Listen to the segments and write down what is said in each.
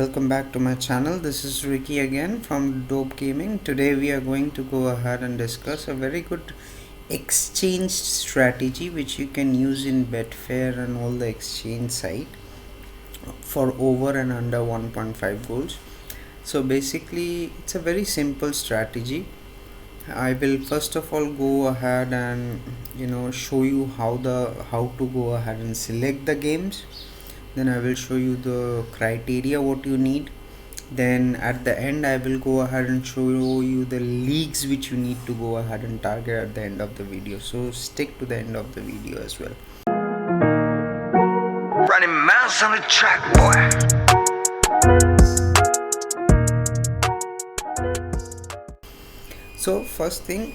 Welcome back to my channel. This is Ricky again from Dope Gaming. Today we are going to go ahead and discuss a very good exchange strategy which you can use in Betfair and all the exchange site for over and under 1.5 goals. So basically it's a very simple strategy. I will first of all go ahead and show you how to go ahead and select the games. Then I will show you the criteria what you need. Then at the end I will go ahead and show you the leagues which you need to go ahead and target at the end of the video, so stick to the end of the video as well. Running miles on the track, boy. So first thing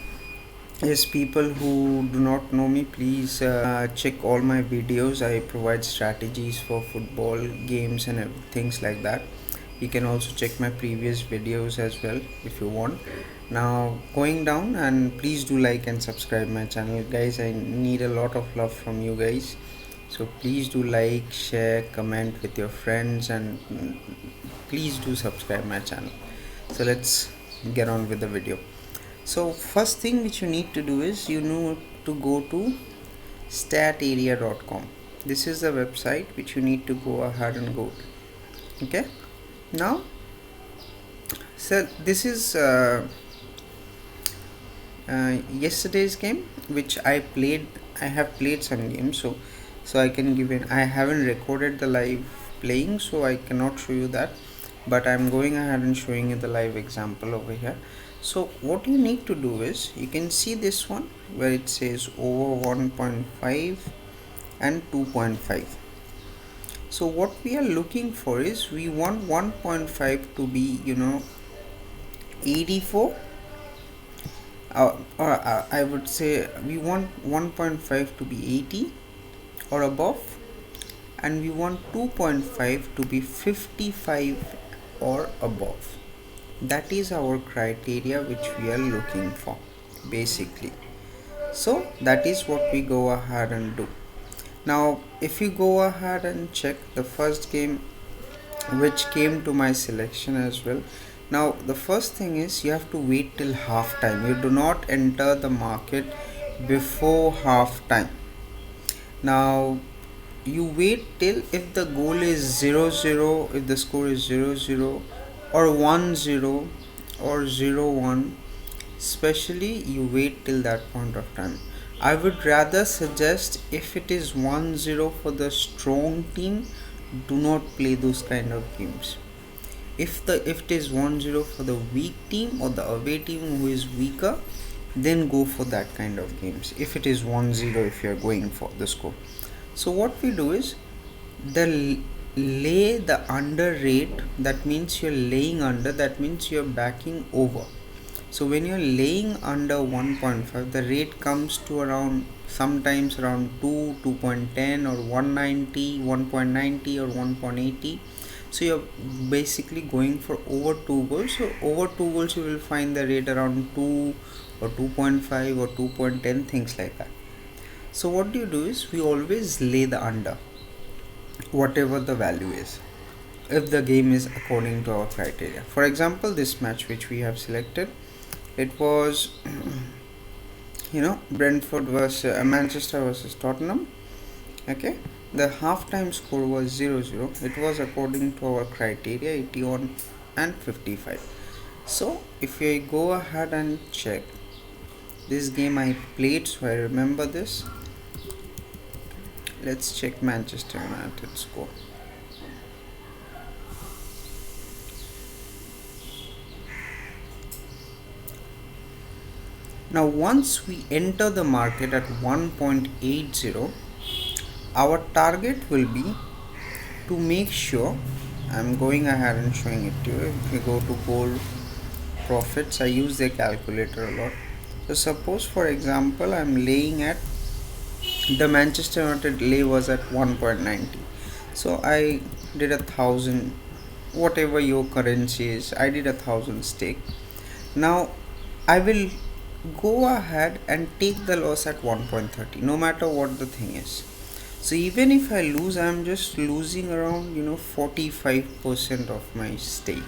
is, people who do not know me, please check all my videos. I provide strategies for football games and things like that. You can also check my previous videos as well if you want. Now going down, and please do like and subscribe my channel, guys. I need a lot of love from you guys, so please do like, share, comment with your friends, and please do subscribe my channel. So let's get on with the video. So first thing which you need to do is you need to go to statarea.com. This is the website which you need to go ahead and go to. Okay, now so this is yesterday's game which I played. I have played some games, so I can give it. I haven't recorded the live playing, so I cannot show you that, but I'm going ahead and showing you the live example over here. So what you need to do is, you can see this one where it says over 1.5 and 2.5. so what we are looking for is, we want 1.5 to be 84, or I would say we want 1.5 to be 80 or above, and we want 2.5 to be 55 or above. That is our criteria which we are looking for basically. So that is what we go ahead and do. Now if you go ahead and check the first game which came to my selection as well. Now the first thing is, you have to wait till half time. You do not enter the market before half time. Now you wait till, if the goal is 0-0, if the score is 0-0 or 1-0 or 0-1, especially you wait till that point of time. I would rather suggest, if it is 1-0 for the strong team, do not play those kind of games. If it is 1-0 for the weak team or the away team who is weaker, then go for that kind of games. If it is 1-0, if you are going for the score. So what we do is, lay the under rate, that means you're laying under, that means you're backing over. So when you're laying under 1.5, the rate comes to around, sometimes around 2.10 or 190, 1.90 or 1.80. so you're basically going for over 2 goals. So over 2 goals you will find the rate around 2 or 2.5 or 2.10, things like that. So what do you do is, we always lay the under, whatever the value is, if the game is according to our criteria. For example, this match which we have selected, it was Brentford versus Manchester versus Tottenham. Okay, the halftime score was 0-0. It was according to our criteria, 81 and 55. So if I go ahead and check this game I played, so I remember this. Let's check Manchester United score. Now once we enter the market at 1.80, our target will be to make sure, I'm going ahead and showing it to you. If you go to goal profits, I use the calculator a lot. So suppose, for example, I'm laying at, the Manchester United lay was at 1.90, so I did 1,000, whatever your currency is, I did 1,000 stake. Now I will go ahead and take the loss at 1.30, no matter what the thing is. So even if I lose, I'm just losing around 45% of my stake.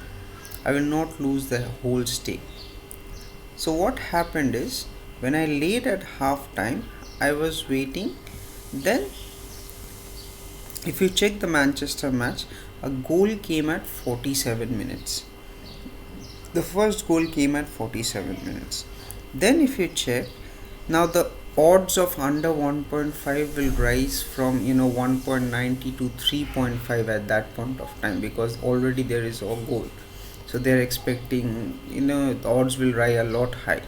I will not lose the whole stake. So what happened is, when I laid at half time, I was waiting. Then if you check the Manchester match, a goal came at 47 minutes. The first goal came at 47 minutes. Then if you check, now the odds of under 1.5 will rise from 1.90 to 3.5 at that point of time, because already there is a goal. So they're expecting the odds will rise a lot high.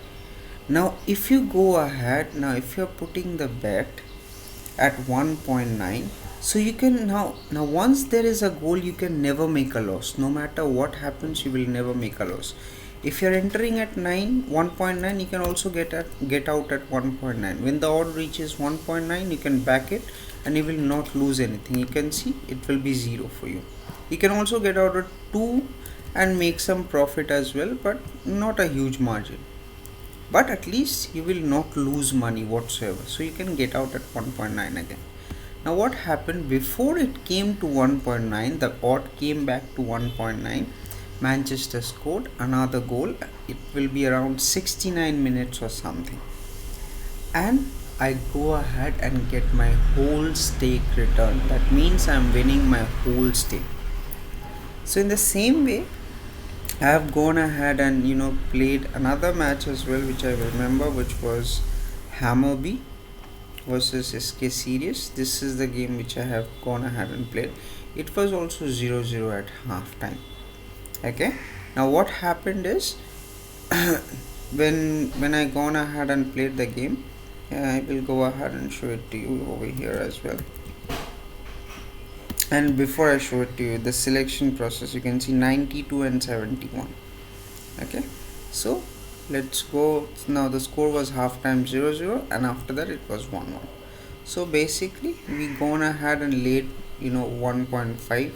Now if you go ahead, now if you're putting the bet at 1.9, so you can now once there is a goal, you can never make a loss. No matter what happens, you will never make a loss. If you're entering at 1.9, you can also get out at 1.9. When the odd reaches 1.9, you can back it and you will not lose anything. You can see it will be zero for you. You can also get out at 2 and make some profit as well, but not a huge margin. But at least you will not lose money whatsoever. So you can get out at 1.9 again. Now what happened, before it came to 1.9, the odd came back to 1.9. Manchester scored another goal. It will be around 69 minutes or something, and I go ahead and get my whole stake returned. That means I'm winning my whole stake. So in the same way, I have gone ahead and played another match as well, which I remember, which was Hammarby versus SK Sirius. This is the game which I have gone ahead and played. It was also 0-0 at half time. Okay, now what happened is, when I gone ahead and played the game, I will go ahead and show it to you over here as well. And before I show it to you, the selection process, you can see 92 and 71. Okay, so let's go. Now the score was half time 0-0, and after that it was 1-1. So basically we gone ahead and laid 1.5,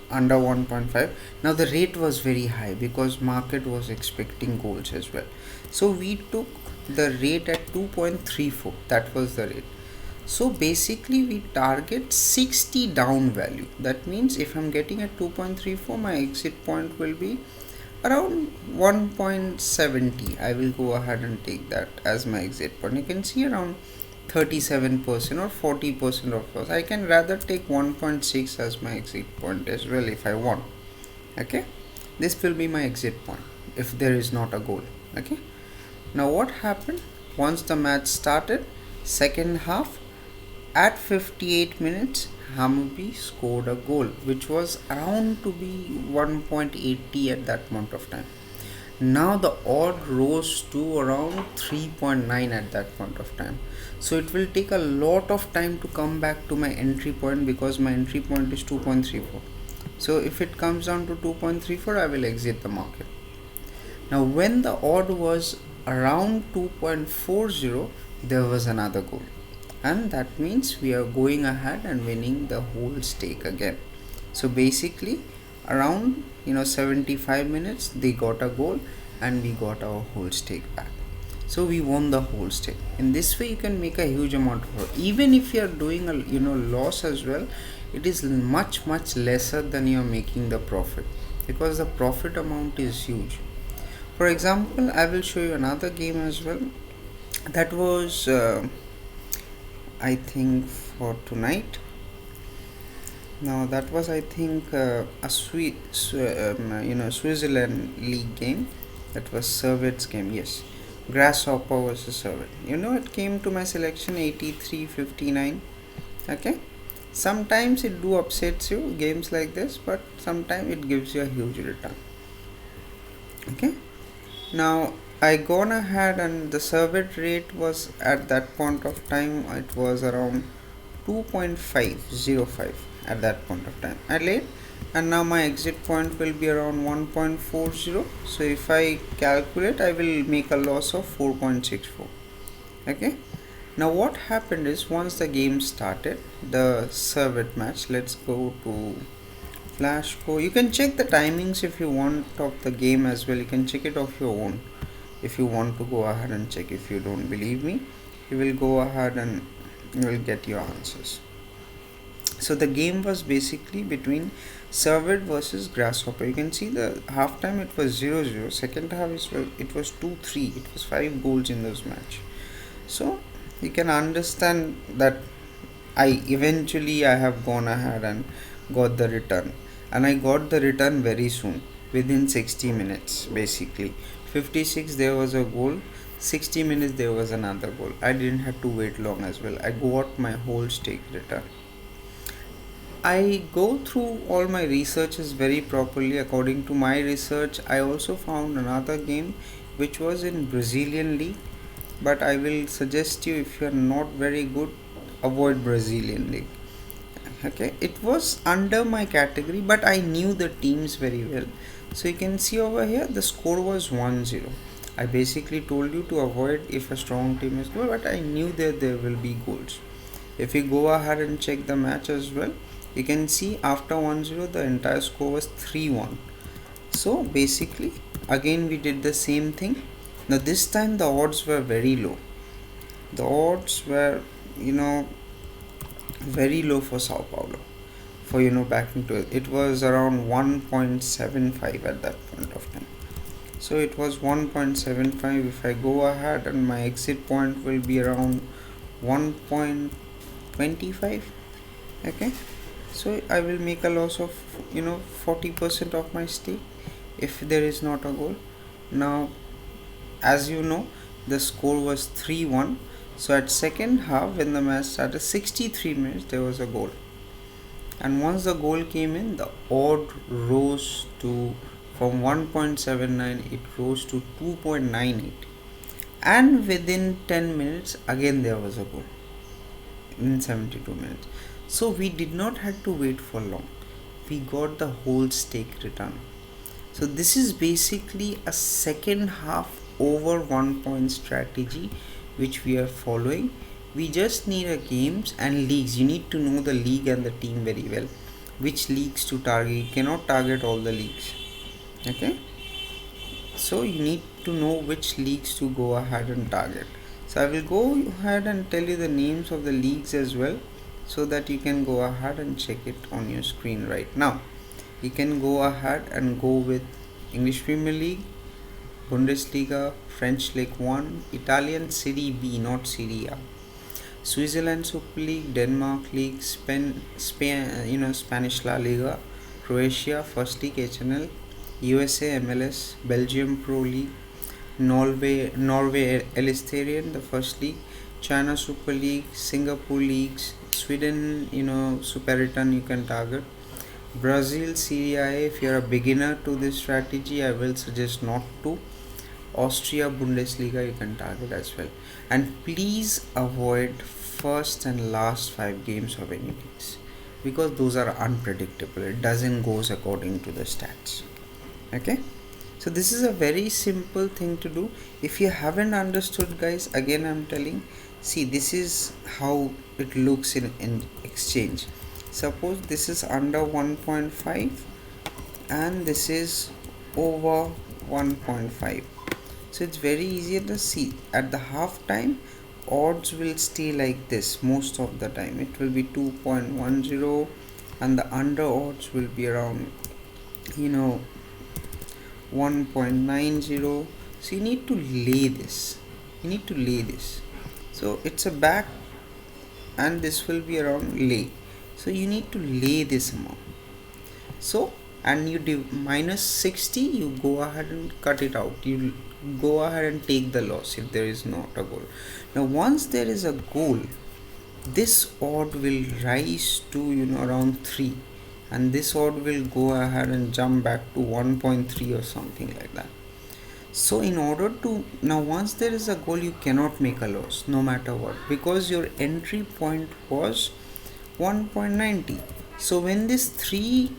under 1.5. Now the rate was very high because market was expecting goals as well. So we took the rate at 2.34. that was the rate. So basically we target 60 down value. That means if I'm getting at 2.34, my exit point will be around 1.70. I will go ahead and take that as my exit point. You can see around 37% or 40% of loss. I can rather take 1.6 as my exit point as well if I want. Okay, this will be my exit point if there is not a goal. Okay, now what happened, once the match started, second half, at 58 minutes, Hammarby scored a goal which was around to be 1.80 at that point of time. Now the odd rose to around 3.9 at that point of time. So it will take a lot of time to come back to my entry point, because my entry point is 2.34. So if it comes down to 2.34, I will exit the market. Now when the odd was around 2.40, there was another goal, and that means we are going ahead and winning the whole stake again. So basically around 75 minutes they got a goal and we got our whole stake back. So we won the whole stake. In this way you can make a huge amount of profit. Even if you are doing a loss as well, it is much lesser than you are making the profit, because the profit amount is huge. For example, I will show you another game as well. That was I think for tonight. Now that was, I think, a Switzerland league game. That was Servet's game. Yes, Grasshopper versus Servet. It came to my selection 83-59. Okay, sometimes it do upsets you, games like this, but sometimes it gives you a huge return. Okay, now I gone ahead and the Servet rate was at that point of time, it was around 2.505 at that point of time. I laid, and now my exit point will be around 1.40. So if I calculate, I will make a loss of 4.64. Okay, now what happened is, once the game started, the Servet match, let's go to Flash Go. You can check the timings if you want of the game as well. You can check it off your own if you want to go ahead and check. If you don't believe me, you will go ahead and you will get your answers. So the game was basically between Servette versus Grasshopper. You can see the halftime it was 0-0. Second half it was 2-3. It was 5 goals in those match. So you can understand that I have gone ahead and got the return, and I got the return very soon, within 60 minutes basically. 56 there was a goal, 60 minutes there was another goal. I didn't have to wait long as well. I got my whole stake return. I go through all my researches very properly. According to my research, I also found another game which was in Brazilian league, but I will suggest you, if you are not very good, avoid Brazilian league. Okay, it was under my category, but I knew the teams very well. So you can see over here the score was 1-0. I basically told you to avoid if a strong team is good, but I knew that there will be goals. If you go ahead and check the match as well, you can see after 1-0 the entire score was 3-1. So basically again we did the same thing. Now this time the odds were very low. The odds were very low for Sao Paulo, for back into it was around 1.75 at that point of time. So it was 1.75. If I go ahead, and my exit point will be around 1.25. okay, so I will make a loss of 40% of my stake if there is not a goal. Now, as you know, the score was 3-1. So at second half, when the match started, 63 minutes, there was a goal. And once the goal came in, the odd rose to, from 1.79, it rose to 2.98. And within 10 minutes, again there was a goal in 72 minutes. So we did not have to wait for long. We got the whole stake return. So this is basically a second half over 1 point strategy which we are following. We just need a games and leagues. You need to know the league and the team very well, which leagues to target. You cannot target all the leagues. Okay, so you need to know which leagues to go ahead and target. So I will go ahead and tell you the names of the leagues as well, so that you can go ahead and check it on your screen right now. You can go ahead and go with English Premier League, Bundesliga, French League 1, Italian Serie B, not Serie A, Switzerland Super League, Denmark League, Spanish La Liga, Croatia First League HNL, USA MLS, Belgium Pro League, Norway Eliteserien, the First League, China Super League, Singapore Leagues, Sweden Superettan you can target, Brazil Serie A. If you are a beginner to this strategy, I will suggest not to. Austria Bundesliga you can target as well, and please avoid first and last 5 games of any leagues, because those are unpredictable. It doesn't goes according to the stats. Okay, so this is a very simple thing to do. If you haven't understood, guys, again I'm telling, see, this is how it looks in exchange. Suppose this is under 1.5 and this is over 1.5. So it's very easy to see. At the half time, odds will stay like this most of the time. It will be 2.10 and the under odds will be around 1.90. So you need to lay this. So it's a back and this will be around lay. So you need to lay this amount. So, and you minus 60, you go ahead and cut it out. You go ahead and take the loss if there is not a goal. Now once there is a goal, this odd will rise to around 3, and this odd will go ahead and jump back to 1.3 or something like that. So in order to, now once there is a goal, you cannot make a loss no matter what, because your entry point was 1.90. So when this 3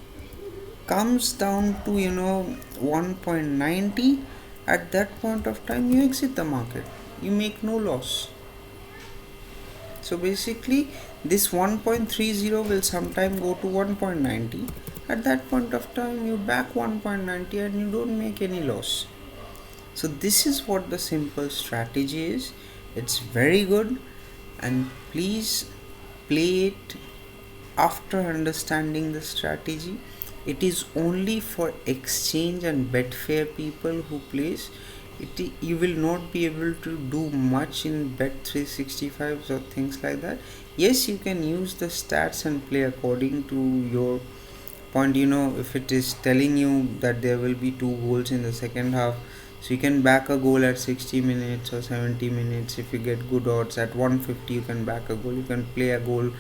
comes down to 1.90, at that point of time you exit the market, you make no loss. So basically this 1.30 will sometime go to 1.90. At that point of time you back 1.90 and you don't make any loss. So this is what the simple strategy is. It's very good. and please play it after understanding the strategy. It is only for exchange and Betfair people who plays it. You will not be able to do much in Bet365s or things like that. Yes, you can use the stats and play according to your point. If it is telling you that there will be 2 goals in the second half, so you can back a goal at 60 minutes or 70 minutes. If you get good odds at 150, you can back a goal. You can play a goal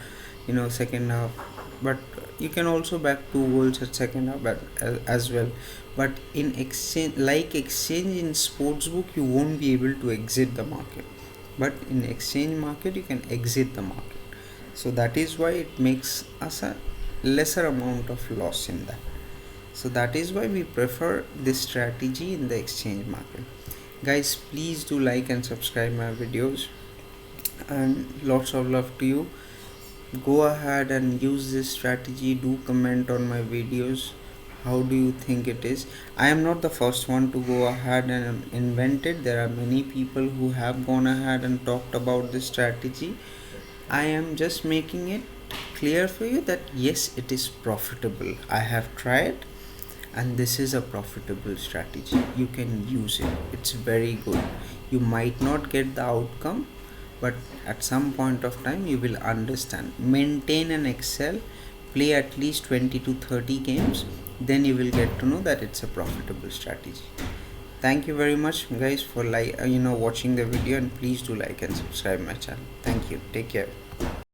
second half, but you can also back 2 goals at second half as well. But in exchange in sportsbook, you won't be able to exit the market, but in exchange market you can exit the market. So that is why it makes us a lesser amount of loss in that. So that is why we prefer this strategy in the exchange market. Guys, please do like and subscribe my videos, and lots of love to you. Go ahead and use this strategy. Do comment on my videos. How do you think it is? I am not the first one to go ahead and invent it. There are many people who have gone ahead and talked about this strategy. I am just making it clear for you that yes, it is profitable. I have tried, and this is a profitable strategy. You can use it. It's very good. You might not get the outcome, but at some point of time you will understand. Maintain and excel, play at least 20 to 30 games, then you will get to know that it's a profitable strategy. Thank you very much, guys, for watching the video, and please do like and subscribe my channel. Thank you. Take care.